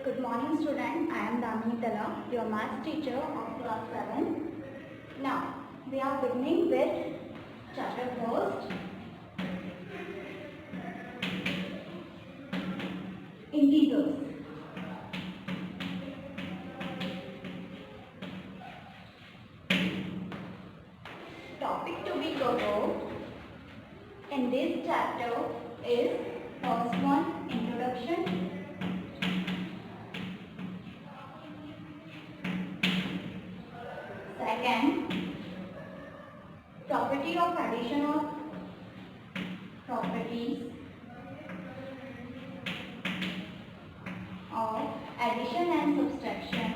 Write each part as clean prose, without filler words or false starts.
Good morning student, I am Damini Tala, your maths teacher of class 7. Now, we are beginning with chapter first, integers. Topic to be covered in this chapter is first one, introduction. Second, property of addition of properties of addition and subtraction.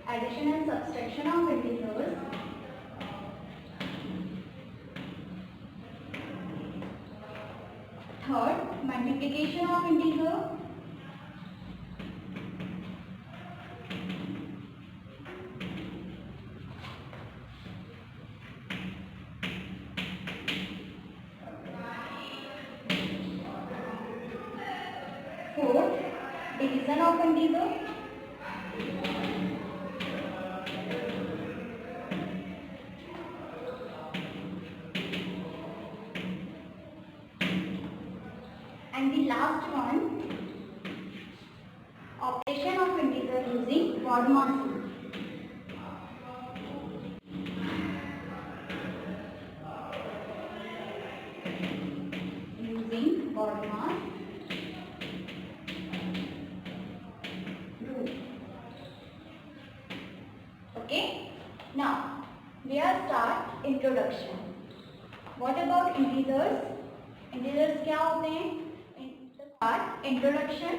Addition and subtraction of integers. Third, multiplication of integer. Fourth, division of integer. And the last one, operation of integer using Brodmann rule. Using Brodmann rule. Okay. Now we are start introduction. What about integers? Integers क्या होते हैं? Part introduction.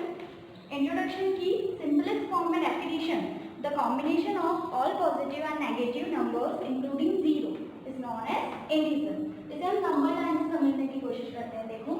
Introduction की simplest form में definition. The combination of all positive and negative numbers including zero is known as integer. इसे हम number line से समझने की कोशिश करते हैं. देखो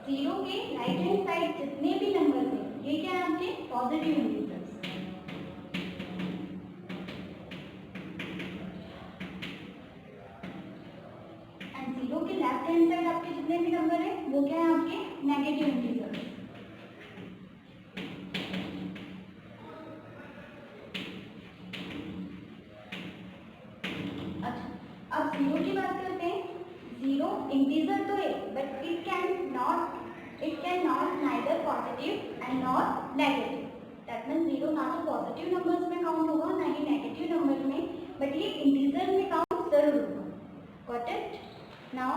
जीरो के राइट हैंड साइड जितने भी नंबर हैं ये क्या है आपके पॉजिटिव इंटीजर्स. एंड जीरो के लेफ्ट हैंड साइड आपके जितने भी नंबर हैं वो क्या है आपके नेगेटिव इंटीजर्स. अच्छा, अब जीरो की बात करते हैं. जीरो इंटीजर तो है but it can not neither positive and not negative. That means zero ना तो पॉजिटिव नंबर्स में काउंट होगा ना ही नेगेटिव नंबर में, बट ये इंटीजर में काउंट जरूर होगा. Got it. Now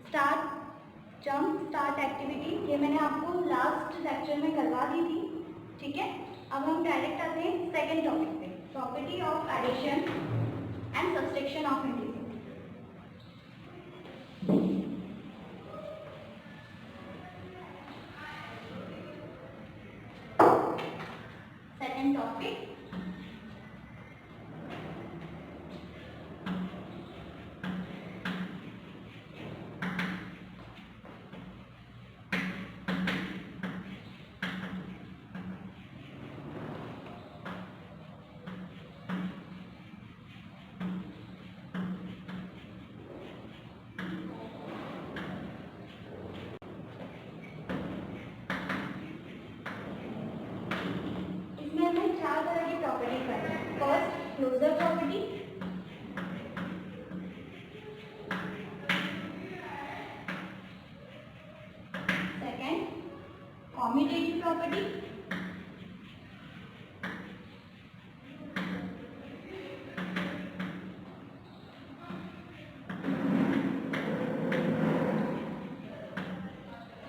start activity. ये मैंने आपको लास्ट लेक्चर में करवा दी थी. ठीक है, अब हम डायरेक्ट आते हैं सेकेंड टॉपिक पे, property of addition and subtraction of integer. Second topic, चार तरह की प्रॉपर्टी पढ़ना. First, closure property. Second, commutative property.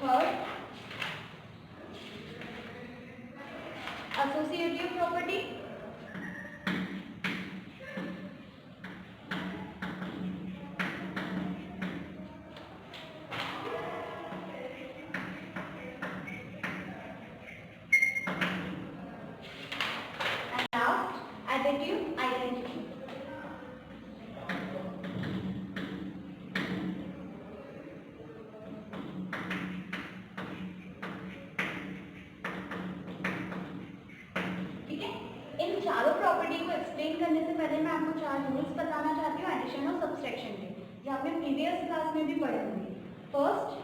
Third, associative property. Additive identity. ठीक है, इन चारों प्रॉपर्टी को एक्सप्लेन करने से पहले मैं आपको 4 रूल्स बताना चाहती हूँ एडिशन और सब्सट्रैक्शन के, जो आपने प्रीवियस क्लास में भी पढ़े होंगे। फर्स्ट,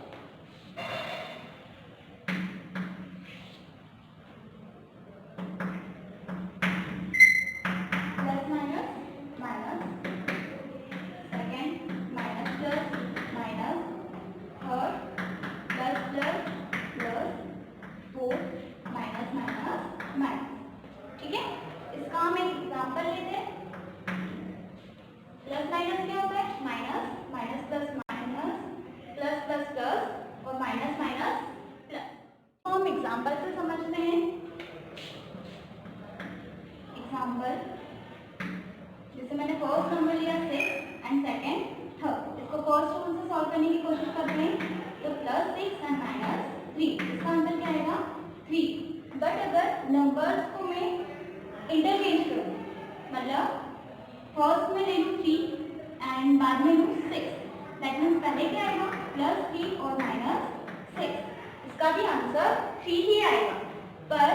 एग्जाम्पल से समझते हैं। एग्जाम्पल जैसे मैंने फर्स्ट नंबर लिया 6 एंड सेकेंड 3rd, इसको फर्स्ट रूल से सॉल्व करने की कोशिश करते हैं। तो +6 एंड -3, इसका आंसर क्या आएगा 3। बट अगर नंबर्स को मैं इंटरचेंज करूँ, मतलब फर्स्ट में ले लूँ 3 एंड बाद में लूँ 6, दैट मीन्स पहले क्या आएगा +3 और -6, इसका भी आंसर 3 ही आएगा। पर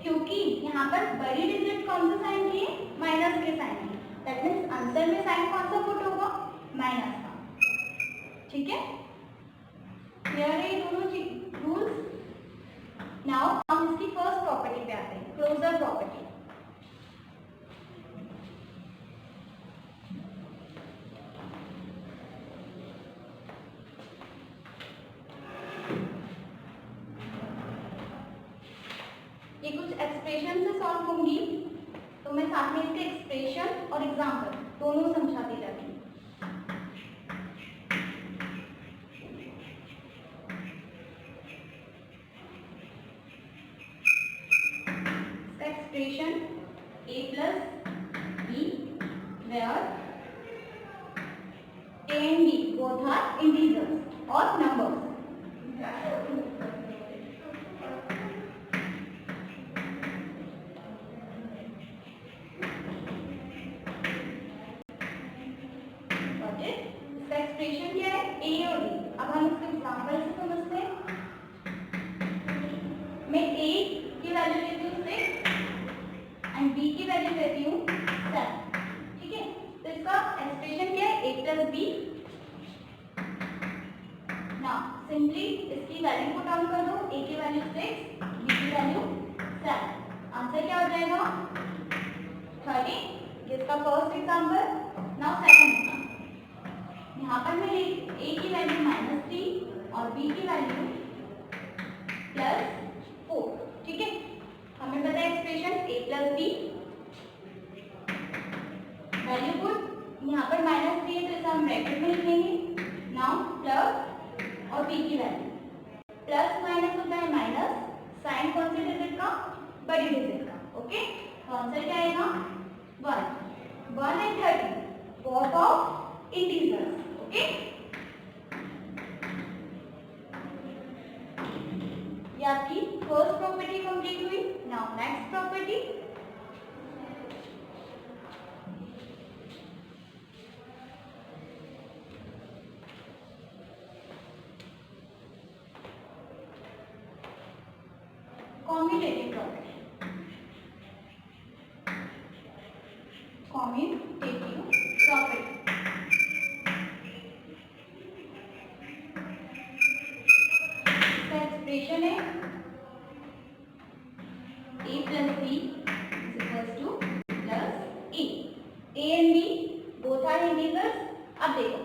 क्योंकि यहाँ पर बड़ी डिजिट कौन सा साइन दिए, माइनस के साइन दिए, दैट मीन्स आंसर में साइन कौन सा पुट होगा, माइनस का। ठीक है, क्लियर है ये दोनों रूल्स। नाउ हम इसकी फर्स्ट प्रॉपर्टी पे आते हैं, क्लोजर प्रॉपर्टी। ये कुछ एक्सप्रेशन से सॉल्व होंगी, तो मैं साथ में इसके एक्सप्रेशन और एग्जाम्पल दोनों समझाती जाती हूँ। Expression a + b where a and b both are integers or numbers। Expression क्या है, a और b। अब हम इसके एग्जाम्पल से समझते हैं। मैं a की वैल्यू लेती हूँ 6 एंड b की वैल्यू लेती हूँ 7। ठीक है, तो इसका एक्सप्रेशन क्या है, a + b। ना सिंपली इसकी वैल्यू को डाउन कर दो, a की वैल्यू 6, b की वैल्यू 7, आंसर क्या हो जाएगा 30। ये इसका first example. Now second example, यहाँ पर मैं a की वैल्यू -3 और b की वैल्यू +4। ठीक है, हमें पता है expression a + b, value put यहाँ पर -3 है तो इसे हम ब्रैकेट में लिखेंगे। नाउ प्लस और b की वैल्यू, प्लस माइनस होता है माइनस, साइन कौन से डिजिट का, बड़ी डिजिट का। ओके, तो आंसर क्या आएगा 1 and 30 both of integers. Okay, ये आपकी फर्स्ट प्रॉपर्टी कंप्लीट हुई। Now next property, commutative property. Commutative property expression है a + b + a। a and b both are integers। अब देखो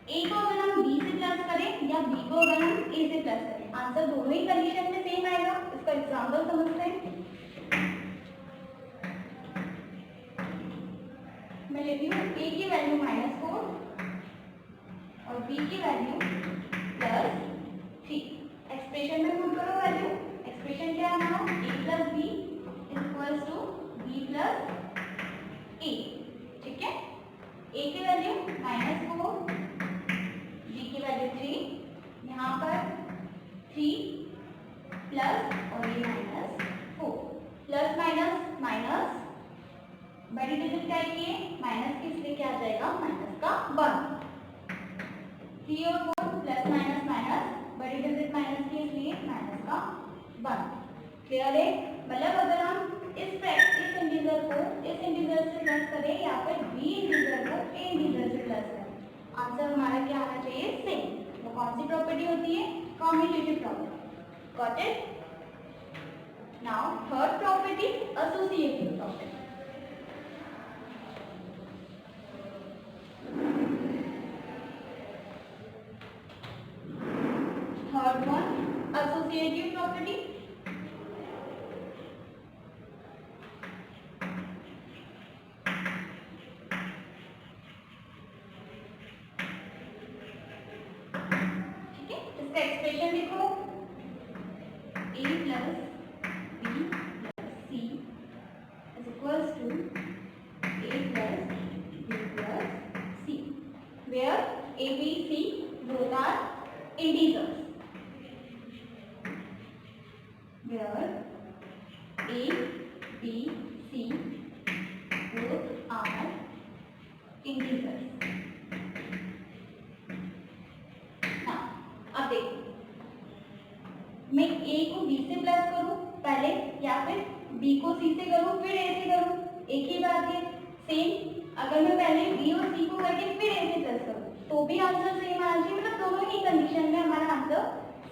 a को अगर हम b से प्लस करें या b को अगर हम a से प्लस करें, आंसर दोनों ही कंडीशन में सेम आएगा। इसका एग्जांपल समझते हैं। मैं लेती हूँ a की वैल्यू -4 और b की वैल्यू +3। एक्सप्रेशन में पुट करो वैल्यू। एक्सप्रेशन क्या है हमारा, a + b = b + a। ठीक है, a की वैल्यू -4, b की वैल्यू 3, यहाँ पर 3 प्लस और ये -4, प्लस माइनस माइनस आएगी ये, माइनस की इसलिए क्या आ जाएगा, माइनस का 1। 3 और 4 प्लस माइनस माइनस, बड़ी डिजिट माइनस की इसलिए माइनस का 1। क्लियर है? मतलब अगर हम इस इंटीजर को इस इंटीजर से प्लस करें या फिर बी इंटीजर को ए इंटीजर से प्लस करें, आंसर हमारा क्या आना चाहिए, सेम। वो कौन सी प्रॉपर्टी होती है, commutative property. Got it? Now third property, associative property. Third one, associative property. Expression लिखो, a plus b plus c is equals to a plus b plus c, where a, b, c both are integers. Where a, b, c both are integers. अब देखो, मैं a को b से plus करूं पहले या फिर b को c से करूं फिर a से करूं, एक ही बात है। सेम अगर मैं पहले b और c को करके फिर a से प्लस करूं तो भी आंसर सेम आना चाहिए, मतलब दोनों ही कंडीशन में हमारा आंसर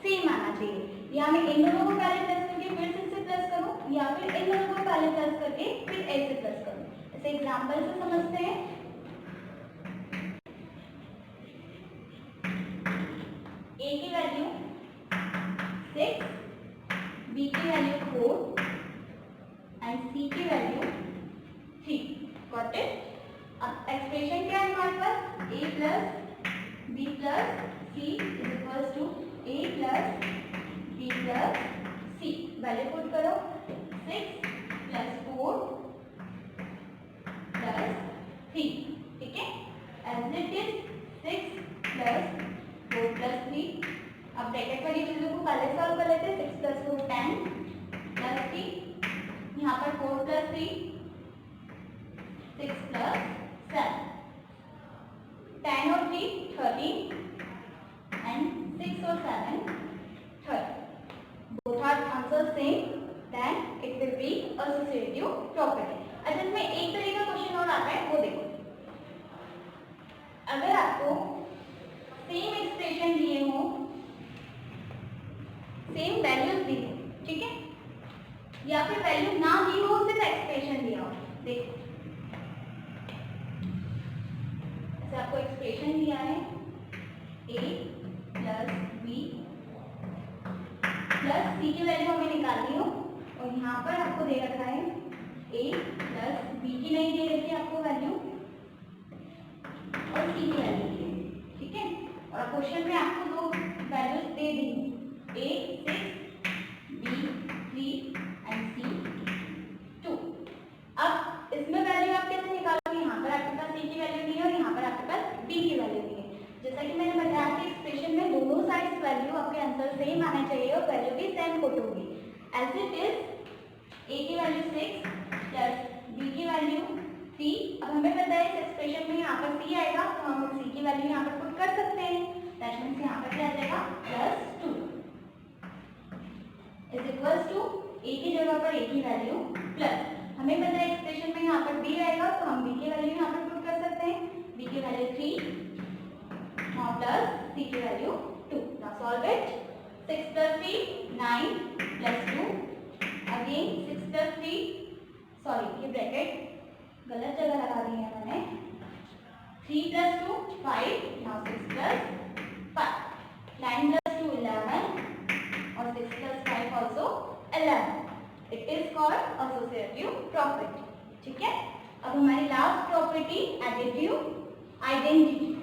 सेम आना चाहिए। या मैं इन दोनों को पहले प्लस करके फिर c से प्लस करूं या फिर इन दोनों को पहले प्लस करके फिर a से प्लस करूं। इसे एग्जांपल से समझते हैं। a की वैल्यू 6, b की वैल्यू 4 एंड c की वैल्यू 3। Got it? अब एक्सप्रेशन क्या है हमारे पास, a plus b plus c is equals to a plus b plus c। Value put करो, 6 प्लस 4 प्लस 3। ठीक है, as it is 6 plus 4 plus 3। अब ब्रैकेट वाली चीजों को पहले सॉल्व कर लेते हैं। 6 प्लस 4 10 प्लस 3, यहाँ पर 4 प्लस 3 6 प्लस 7, 10 और 3 13 एंड 6 और 7 30। Both are answer same, then it will be associative property. अच्छा, इसमें एक तरीके का क्वेश्चन और आता है, वो देखो। अगर आपको सेम एक्सप्रेशन दिए हो, सेम वैल्यूज दी हो, ठीक है, या फिर वैल्यू ना दी हो, सिर्फ एक्सप्रेशन दिया हो। देखो, ऐसे आपको एक्सप्रेशन दिया है a plus b plus c की वैल्यू हमें निकालनी हो, और यहाँ पर आपको दे रखा है a प्लस b की नहीं दे रखी आपको वैल्यू, और c की वैल्यू दी है। ठीक है, और क्वेश्चन में आपको दो values they the, a 6, b 3 and c 2। अब इसमें वैल्यू आप कैसे निकालोगे, यहाँ पर आपके पास a की वैल्यू दी है और यहाँ पर आपके पास b की वैल्यू दी है। जैसा कि मैंने बताया कि एक्सप्रेशन में दोनों साइड्स वैल्यू आपके आंसर सेम आना चाहिए और वैल्यू भी सेम पुट होगी। एज इट इज a की वैल्यू 6 प्लस b की वैल्यू 3। अब हमें पता है इस एक्सप्रेशन में यहाँ पर c आएगा, तो हम c की वैल्यू यहाँ पर पुट कर सकते हैं। दैट मीन्स यहाँ पर क्या आ जाएगा, plus 2 is equals to a की जगह पर a की वैल्यू प्लस, हमें पता है एक्सप्रेशन में यहाँ पर b आएगा, तो हम b की वैल्यू यहाँ पर पुट कर सकते हैं। b की वैल्यू 3 प्लस c की value 2। Now solve it. 6 plus 3 9 plus 2 again 6 plus 3, sorry ये ब्रैकेट गलत जगह लगा दी है मैंने। 3 प्लस 2 5, नाउ 6 प्लस 5, 9 प्लस 2 11 और 6 plus 5 also 11। It is called associative property. ठीक है, अब हमारी last property additive identity.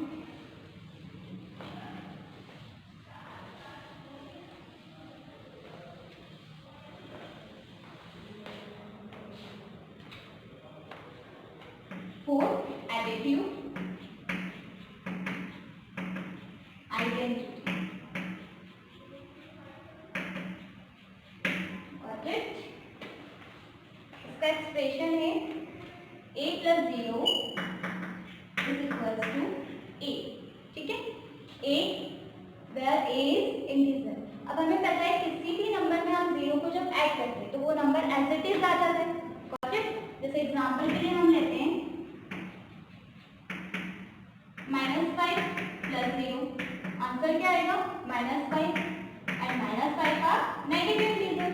For additive identity, got it? इसका एक्सप्रेशन है a plus 0 is equals to a, ठीक है। a where a is integer. अब हमें पता है किसी भी नंबर में हम 0 को जब ऐड करते हैं तो वो नंबर एज इट इज आ जाता है। Got it? जैसे एग्जांपल के लिए हम लेते हैं -5 प्लस 0, आंसर क्या आएगा? -5 एंड -5 आर नेगेटिव इंटीजर।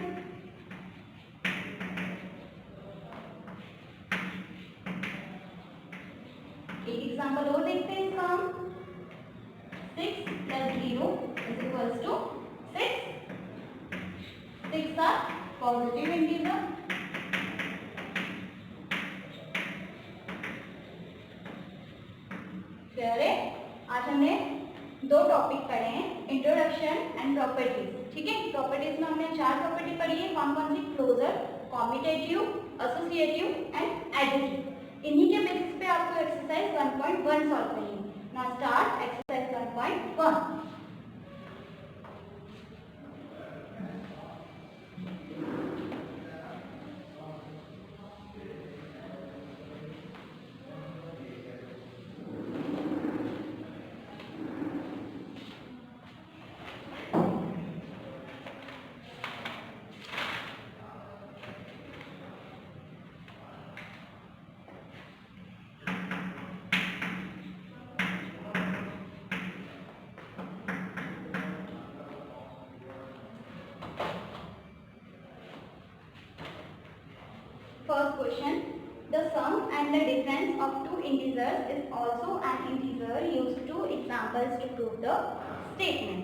एक एग्जांपल और देखते हैं इसका हम। 6 plus 0 is equals to 6। 6 are positive integer. आज हमने दो टॉपिक पढ़े हैं, इंट्रोडक्शन एंड प्रॉपर्टीज, ठीक है। प्रॉपर्टीज में हमने 4 प्रॉपर्टी पढ़ी है। कौन कौन सी? Closure, commutative, associative and additive. इन्हीं के बेसिस पे आपको एक्सरसाइज 1.1 सॉल्व करनी है। Now start exercise 1.1। First question, the sum and the difference of two integers is also an integer. Use two examples to prove the statement.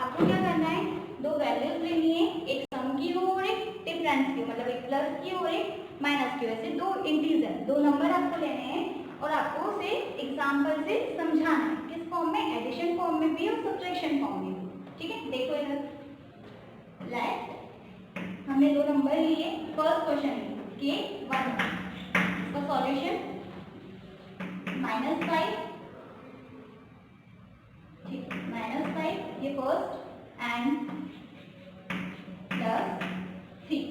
आपको क्या करना है? दो वैल्यूज लेनी है, एक सम की हो और एक डिफरेंस की, मतलब एक प्लस की और एक माइनस की। वैसे दो इंटीजर, दो नंबर आपको लेने हैं और आपको उसे एग्जाम्पल से समझाना है। किस फॉर्म में? एडिशन फॉर्म में भी और सब्ट्रैक्शन फॉर्म में भी, ठीक है। देखो इधर, लेट हमने दो नंबर लिए। फर्स्ट क्वेश्चन के 1, इसका सॉल्यूशन -5, ठीक, -5 ये फर्स्ट एंड +3।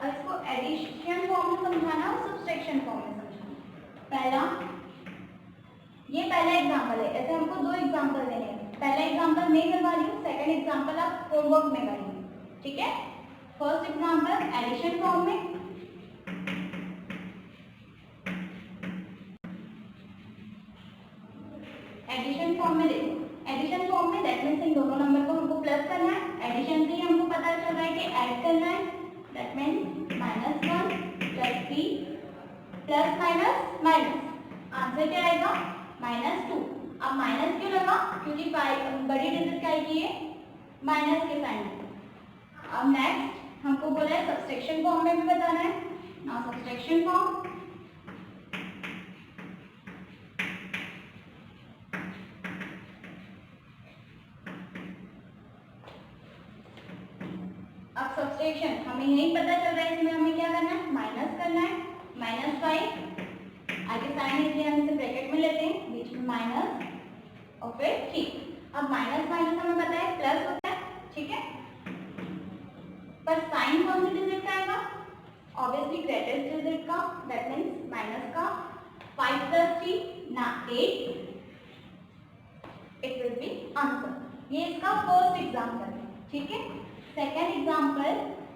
अब इसको एडिशन फॉर्म में समझाना और सब्ट्रैक्शन फॉर्म में समझाना। ये पहला एग्जांपल है। ऐसे हमको दो एग्जांपल देने हैं। पहला एग्जांपल मैं करवा रही हूँ, सेकंड एग्जांपल आप होमवर्क में करेंगे, ठीक है। फर्स्ट एग्जांपल एडिशन फॉर्म में, एडिशन फॉर्म में देखो, एडिशन फॉर्म में दैट मीन्स इन दोनों नंबर को हमको प्लस करना है। एडिशन से ही हमको पता चल रहा है कि ऐड करना है। That means -1 + 3 plus minus minus, answer क्या आएगा? -2। अब माइनस क्यों लगा? क्योंकि बड़ी डिजिट क्या आएगी? माइनस के साइन। अब नेक्स्ट हमको बोला है सब्ट्रैक्शन फॉर्म में भी बताना है। नाउ सब्ट्रैक्शन फॉर्म, अब सब्ट्रैक्शन हमें यही पता चल रहा है, इसमें हमें क्या करना है? माइनस करना है। -5 आगे साइन इसलिए हम इसे ब्रैकेट में लेते हैं, बीच में माइनस और फिर 3। अब माइनस माइनस हमें पता है प्लस होता है, ठीक है। पर साइन कौन सी डिजिट का आएगा? ऑब्वियसली ग्रेटेस्ट डिजिट का, दैट मीन्स माइनस का। 5 + 3 ना 8, इट विल बी आंसर। ये इसका फर्स्ट एग्जांपल है, ठीक है। सेकेंड एग्जांपल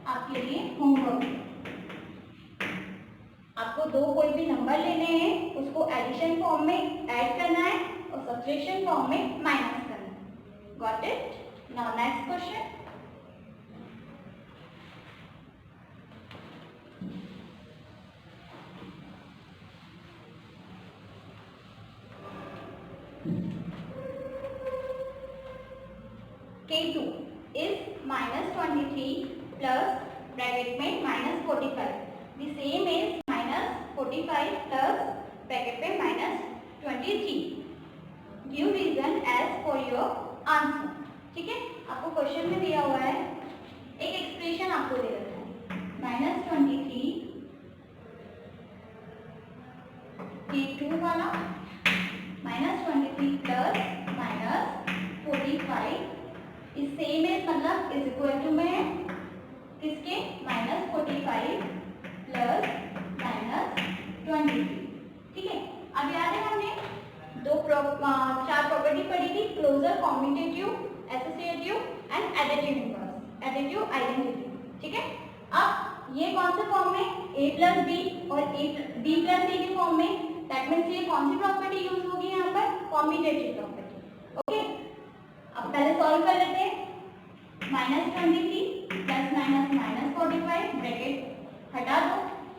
आपके लिए होमवर्क। आपको दो कोई भी नंबर लेने हैं, उसको एडिशन फॉर्म में ऐड करना है और सब्ट्रैक्शन फॉर्म में माइनस करना है। Got it? Now next question. K2 is -23 plus bracket में -45। The same is -45 plus bracket में -23। Give reason as for your answer, ठीक है। आपको क्वेश्चन में दिया हुआ है, एक एक्सप्रेशन आपको दे रखा है -23 K2 वाला -23 प्लस -45 इस सेम है, मतलब इज इक्वल टू में किसके? -45 प्लस 23। ठीक है, अब याद है हमने चार प्रॉपर्टी पढ़ी थी, closure, commutative, associative and additive inverse, additive identity. ठीक है, अब ये कौन से फॉर्म में, a प्लस बी और b प्लस c के फॉर्म में, दैट मीन्स ये कौन सी प्रॉपर्टी यूज होगी यहाँ पर, कॉम्यूटेटिव प्रॉपर्टी। ओके, अब पहले सॉल्व कर लेते हैं। -23 प्लस माइनस -45 ब्रैकेट हटा दो,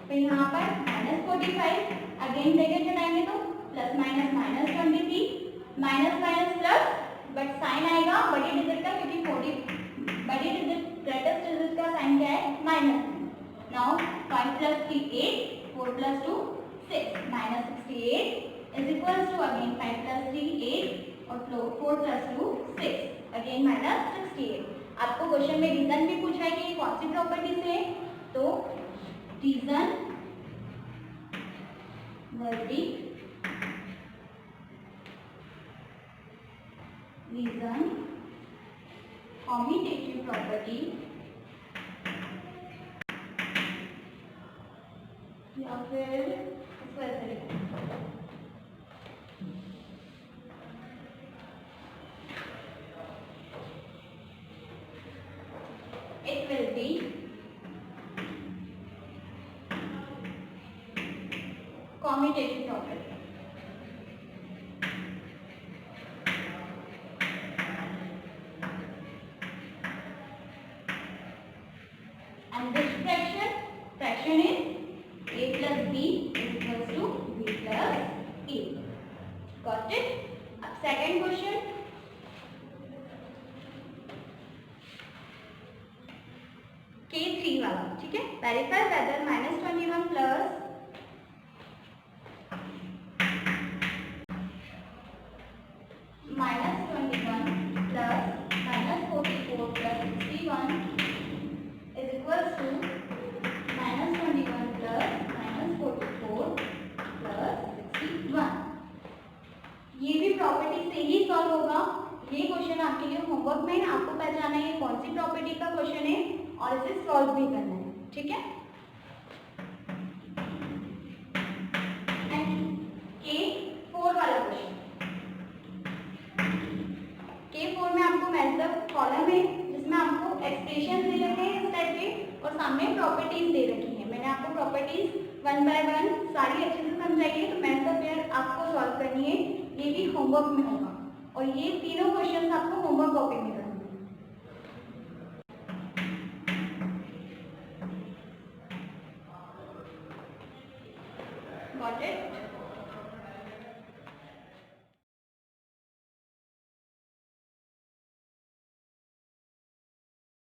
फिर यहाँ पर -45 अगेन ब्रैकेट हटाएंगे तो plus minus -23 minus minus plus, but sign आएगा बड़ी डिजिट का, क्योंकि 40 बड़ी डिजिट ग्रेटेस्ट डिजिट का साइन क्या है, minus. Now 5 plus 3 8, 4 plus 2 6, -68 is equal to again 5 plus 3 8 और 4 प्लस 2 6, अगेन -68। आपको क्वेश्चन में रीजन भी पूछा है कि कौन सी प्रॉपर्टी से, तो reason Varti reason commutative property या फिर इसको ऐसे लिखो, it will be commutative property. And which fraction? Fraction is a plus b is equals to b plus a. Got it? अब second question. K3 वाला, ठीक है, verify whether -21 plus -21 plus -44 plus 61 is equals to -21 plus -44 plus 61। ये भी property से ही solve होगा। ये question आपके लिए होमवर्क में, आपको पहचाना है कौन सी प्रॉपर्टी का क्वेश्चन है और इसे सॉल्व भी करना है। ठीक है, K4 वाला क्वेश्चन, K4 में आपको मतलब कॉलम है जिसमें आपको एक्सप्रेशन दे रखे हैं इस टाइप के और सामने प्रॉपर्टीज दे रखी हैं। मैंने आपको प्रॉपर्टीज 1 बाय 1 सारी अच्छे से समझाई है, तो मैथ का पेयर आपको सॉल्व करनी है, ये भी होमवर्क में होगा और ये तीनों क्वेश्चन आपको होमवर्क कॉपी में करना है। Got it?